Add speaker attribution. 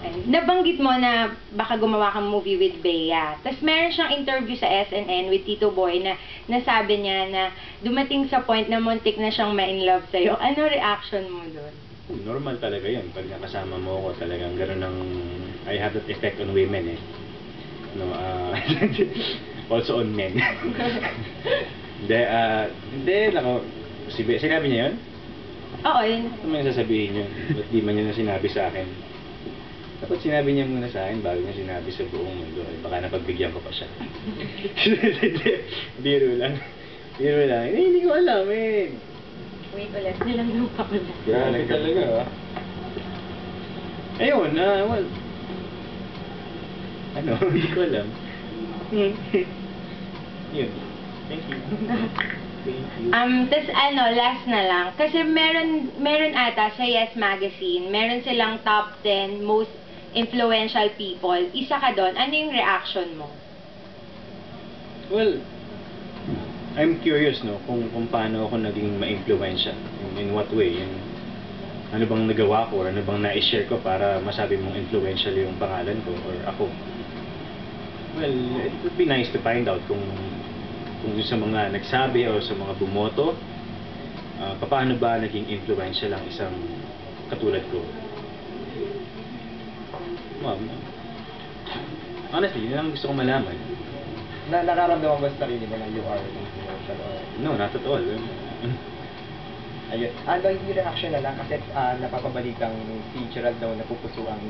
Speaker 1: Nabanggit mo na baka gumawa kang movie with Bea. Tapos meron siyang interview sa SNN with Tito Boy na nasabi niya na dumating sa point na muntik na siyang ma-in-love sa'yo. Ano reaction mo doon?
Speaker 2: Normal talaga yun. Pag nakasama mo ako, talagang gano'n ang... I have that effect on women eh. No, also on men. Hindi, sinabi niya yun?
Speaker 1: Oo, yun.
Speaker 2: Ano man yung sasabihin niyo? Ba't di man niya na sinabi sa akin? Dapat sinabi niya muna sa akin bago niya sinabi sa buong mundo. Baka napagbigyan ko pa siya. Biro lang. Biro lang. Hindi ko alam eh.
Speaker 1: Wait ulit, nilang yung pakulat.
Speaker 2: Grabe talaga ah. Ayun, well... Ano, hindi ko alam. Yun. Thank you. Thank you.
Speaker 1: Tas last na lang. Kasi meron ata sa Yes Magazine, meron silang top 10 most influential people. Isa ka doon. Ano yung reaction mo?
Speaker 2: Well, I'm curious, no, kung paano ako naging ma-influensya. In what way? Ano bang nagawa ko or ano bang na-share ko para masabi mong influential yung pangalan ko or ako. Well, it would be nice to find out kung sa mga nagsabi o sa mga bumoto, paano ba naging influential ang isang katulad ko. Well, honestly, yun ang gusto kong malaman.
Speaker 3: Nararamdaman ba sa sarili mo na you are influential or...
Speaker 2: No, not at all.
Speaker 3: Ayun. Ano yung reaction na lang kasi napapabalitang si Gerald daw napupuso ang